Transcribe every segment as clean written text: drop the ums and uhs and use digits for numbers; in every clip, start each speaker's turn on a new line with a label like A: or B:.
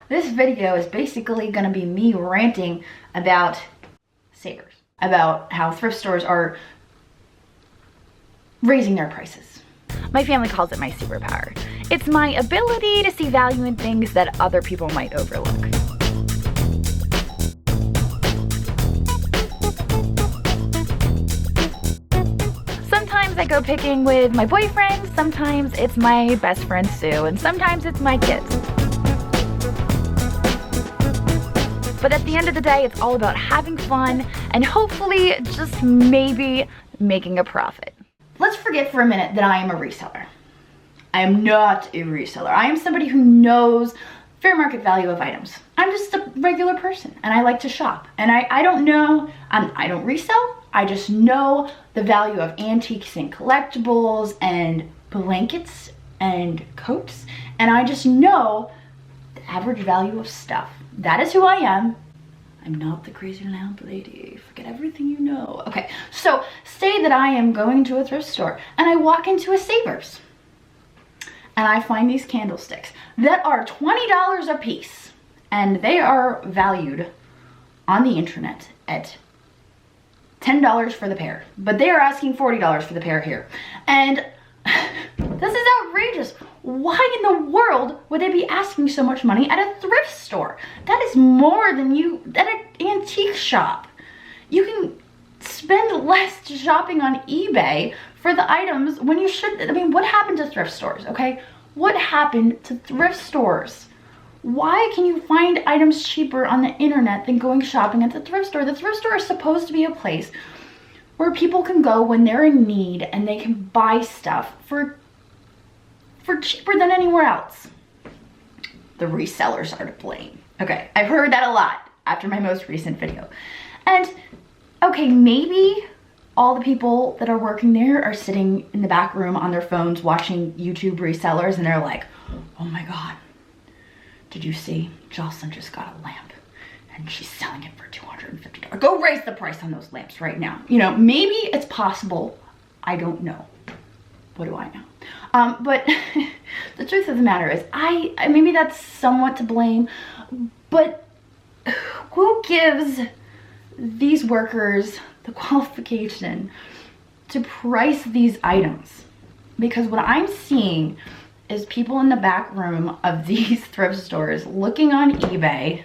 A: This video is basically gonna be me ranting about savers, about how thrift stores are raising their prices.
B: My family calls it my superpower. It's my ability to see value in things that other people might overlook. Sometimes I go picking with my boyfriend, sometimes it's my best friend Sue, and sometimes it's my kids. But at the end of the day, it's all about having fun and hopefully just maybe making a profit.
A: Let's forget for a minute that I am a reseller. I am not a reseller. I am somebody who knows fair market value of items. I'm just a regular person and I like to shop. And I don't know, I don't resell. I just know the value of antiques and collectibles and blankets and coats. And I just know the average value of stuff. That is who I am. I'm not the crazy lamp lady. Forget everything you know. Okay, so say that I am going to a thrift store and I walk into a Savers and I find these candlesticks that are $20 a piece and they are valued on the internet at $10 for the pair, but they are asking $40 for the pair here. And this is outrageous. Why in the world would they be asking so much money at a thrift store? That is more than you at an antique shop. You can spend less shopping on eBay for the items when you should. I mean, what happened to thrift stores, okay? What happened to thrift stores? Why can you find items cheaper on the internet than going shopping at the thrift store? The thrift store is supposed to be a place where people can go when they're in need and they can buy stuff for cheaper than anywhere else. The resellers are to blame. Okay, I've heard that a lot after my most recent video. And okay, maybe all the people that are working there are sitting in the back room on their phones watching YouTube resellers and they're like, oh my God, did you see Jocelyn just got a lamp and she's selling it for $250. Go raise the price on those lamps right now. You know, maybe it's possible. I don't know. What do I know? But the truth of the matter is, I maybe that's somewhat to blame, but who gives these workers the qualification to price these items? Because what I'm seeing is people in the back room of these thrift stores looking on eBay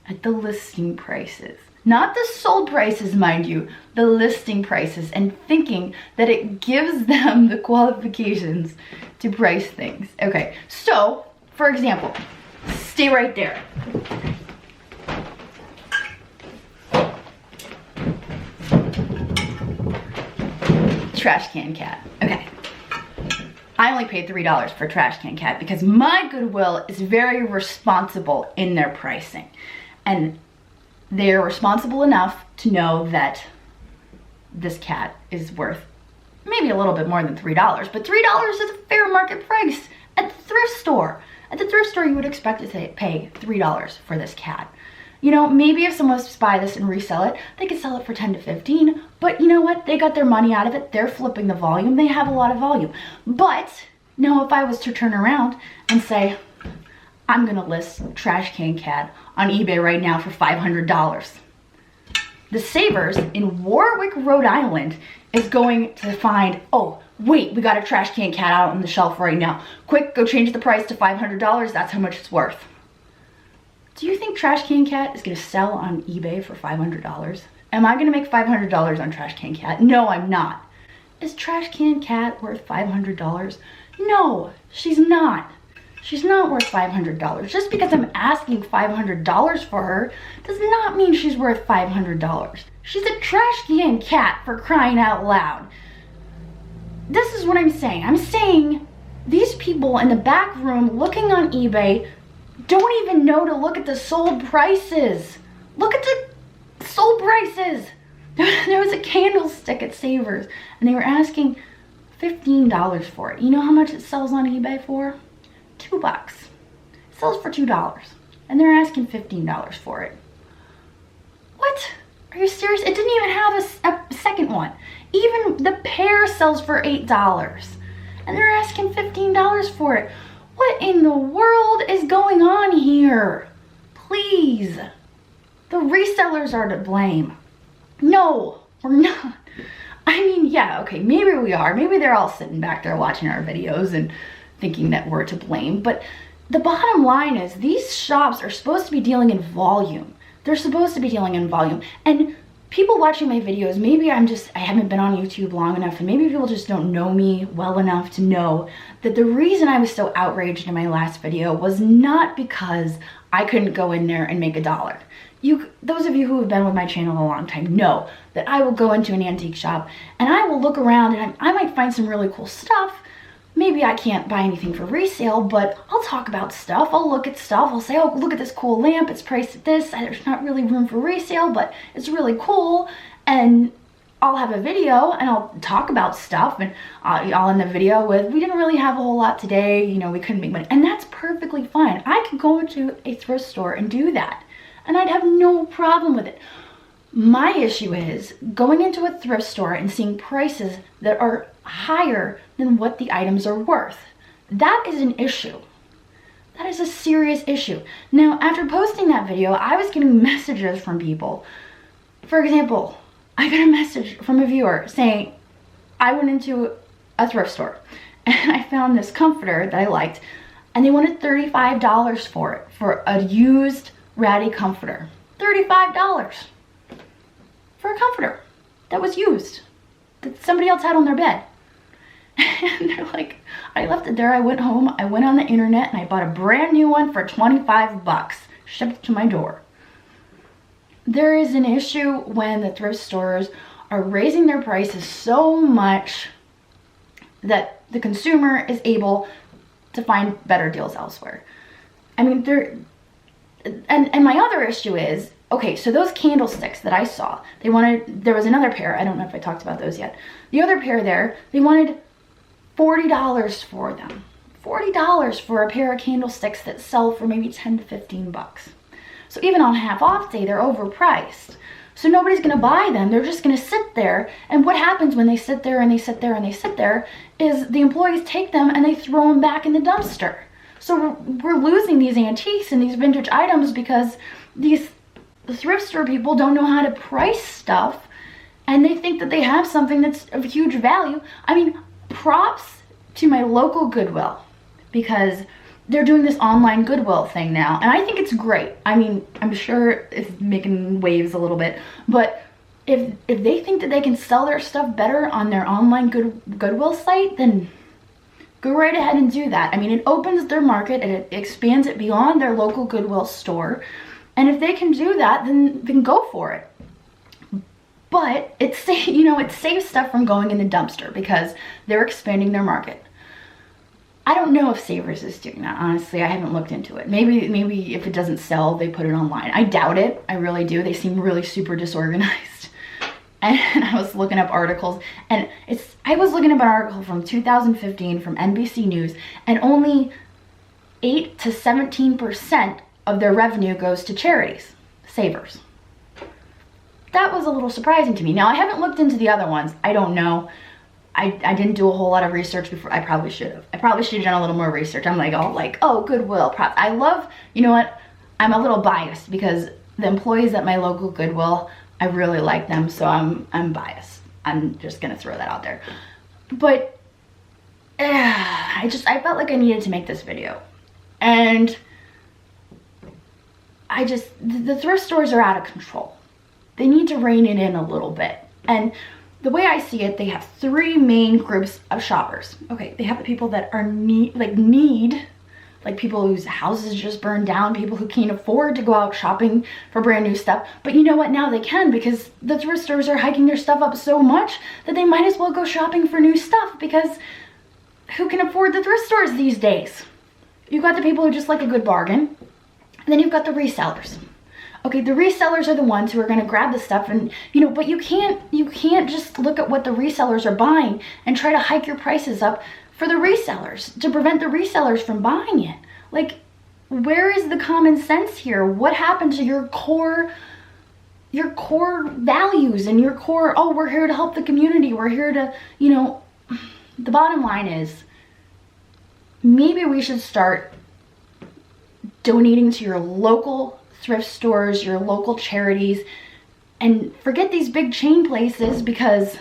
A: at the listing prices. Not the sold prices, mind you, the listing prices, and thinking that it gives them the qualifications to price things. Okay, so, for example, stay right there. Trash can cat. Okay. I only paid $3 for trash can cat because my Goodwill is very responsible in their pricing. And they're responsible enough to know that this cat is worth maybe a little bit more than $3, but $3 is a fair market price at the thrift store. At the thrift store, you would expect to pay $3 for this cat. You know, maybe if someone was to buy this and resell it, they could sell it for 10 to 15, but you know what? They got their money out of it. They're flipping the volume. They have a lot of volume. But, you know, if I was to turn around and say, I'm gonna list trash can cat on eBay right now for $500. The Savers in Warwick, Rhode Island is going to find, oh, wait, we got a trash can cat out on the shelf right now. Quick, go change the price to $500. That's how much it's worth. Do you think trash can cat is gonna sell on eBay for $500? Am I gonna make $500 on trash can cat? No, I'm not. Is trash can cat worth $500? No, she's not. She's not worth $500. Just because I'm asking $500 for her does not mean she's worth $500. She's a trash can cat, for crying out loud. This is what I'm saying. I'm saying these people in the back room looking on eBay don't even know to look at the sold prices. Look at the sold prices. There was a candlestick at Savers and they were asking $15 for it. You know how much it sells on eBay for? $2. It sells for $2 and they're asking $15 for it. What? Are you serious? It didn't even have a second one. Even the pair sells for $8 and they're asking $15 for it. What in the world is going on here? Please. The resellers are to blame. No, we're not. I mean, yeah, okay, maybe we are. Maybe they're all sitting back there watching our videos and thinking that we're to blame. But the bottom line is these shops are supposed to be dealing in volume. They're supposed to be dealing in volume. And people watching my videos, maybe I haven't been on YouTube long enough, and maybe people just don't know me well enough to know that the reason I was so outraged in my last video was not because I couldn't go in there and make $1. Those of you who have been with my channel a long time know that I will go into an antique shop and I will look around and I might find some really cool stuff. Maybe I can't buy anything for resale, but I'll talk about stuff. I'll look at stuff. I'll say, oh, look at this cool lamp. It's priced at this. There's not really room for resale, but it's really cool. And I'll have a video and I'll talk about stuff, and I'll end the video with, we didn't really have a whole lot today. You know, we couldn't make money. And that's perfectly fine. I could go into a thrift store and do that, and I'd have no problem with it. My issue is going into a thrift store and seeing prices that are higher than what the items are worth. That is an issue. That is a serious issue. Now, after posting that video, I was getting messages from people. For example, I got a message from a viewer saying, I went into a thrift store and I found this comforter that I liked, and they wanted $35 for it, for a used ratty comforter. $35 for a comforter that was used, that somebody else had on their bed. And they're like, I left it there, I went home, I went on the internet, and I bought a brand new one for 25 bucks, shipped to my door. There is an issue when the thrift stores are raising their prices so much that the consumer is able to find better deals elsewhere. I mean, and my other issue is, okay, so those candlesticks that I saw, there was another pair, I don't know if I talked about those yet. The other pair there, they wanted $40 for them. $40 for a pair of candlesticks that sell for maybe 10 to 15 bucks. So even on half off day, they're overpriced. So nobody's gonna buy them, they're just gonna sit there. And what happens when they sit there and they sit there and they sit there is the employees take them and they throw them back in the dumpster. So we're losing these antiques and these vintage items because the thrift store people don't know how to price stuff, and they think that they have something that's of huge value. I mean, props to my local Goodwill, because they're doing this online Goodwill thing now, and I think it's great. I mean, I'm sure it's making waves a little bit, but if they think that they can sell their stuff better on their online Goodwill site, then go right ahead and do that. I mean, it opens their market and it expands it beyond their local Goodwill store. And if they can do that, then go for it. But it saves stuff from going in the dumpster because they're expanding their market. I don't know if Savers is doing that, honestly. I haven't looked into it. Maybe if it doesn't sell, they put it online. I doubt it. I really do. They seem really super disorganized. And I was looking up articles, and I was looking up an article from 2015 from NBC News, and only 8 to 17% of their revenue goes to charities, Savers. That was a little surprising to me. Now, I haven't looked into the other ones. I don't know. I didn't do a whole lot of research before. I probably should have. I probably should have done a little more research. I'm like, oh, Goodwill, props. I love, you know what? I'm a little biased because the employees at my local Goodwill, I really like them, so I'm biased. I'm just gonna throw that out there. But I felt like I needed to make this video. And the thrift stores are out of control. They need to rein it in a little bit. And the way I see it, they have three main groups of shoppers. Okay, they have the people that are like people whose houses just burned down, people who can't afford to go out shopping for brand new stuff. But you know what? Now they can, because the thrift stores are hiking their stuff up so much that they might as well go shopping for new stuff, because who can afford the thrift stores these days? You've got the people who just like a good bargain, and then you've got the resellers. Okay, the resellers are the ones who are going to grab the stuff, and but you can't just look at what the resellers are buying and try to hike your prices up for the resellers to prevent the resellers from buying it. Like, where is the common sense here? What happened to your core values and your core, oh, we're here to help the community, we're here to, the bottom line is, maybe we should start donating to your local thrift stores, your local charities, and forget these big chain places because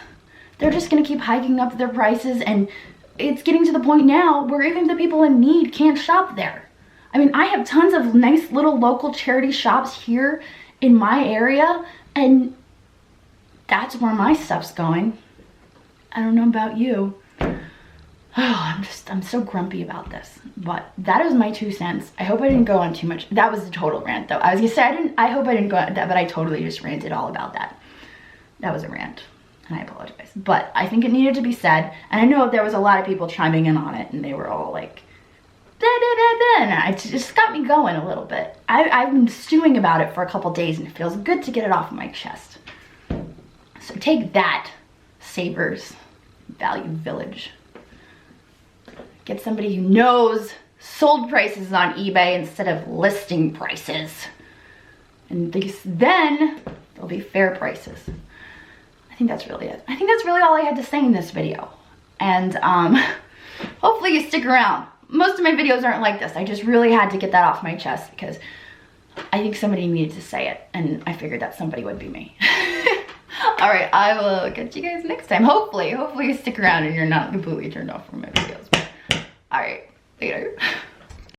A: they're just gonna keep hiking up their prices, and it's getting to the point now where even the people in need can't shop there. I mean, I have tons of nice little local charity shops here in my area, and that's where my stuff's going. I don't know about you. Oh, I'm so grumpy about this, but that is my 2 cents. I hope I didn't go on too much. That was a total rant though. I was gonna say, I hope I didn't go on that, but I totally just ranted all about that. That was a rant, and I apologize. But I think it needed to be said, and I know there was a lot of people chiming in on it, and they were all like, da, da, da, da, and it just got me going a little bit. I've been stewing about it for a couple days, and it feels good to get it off my chest. So take that, Savers Value Village. Get somebody who knows sold prices on eBay instead of listing prices. And then there'll be fair prices. I think that's really it. I think that's really all I had to say in this video. And hopefully you stick around. Most of my videos aren't like this. I just really had to get that off my chest because I think somebody needed to say it, and I figured that somebody would be me. All right, I will catch you guys next time. Hopefully you stick around and you're not completely turned off from my videos. All right, later.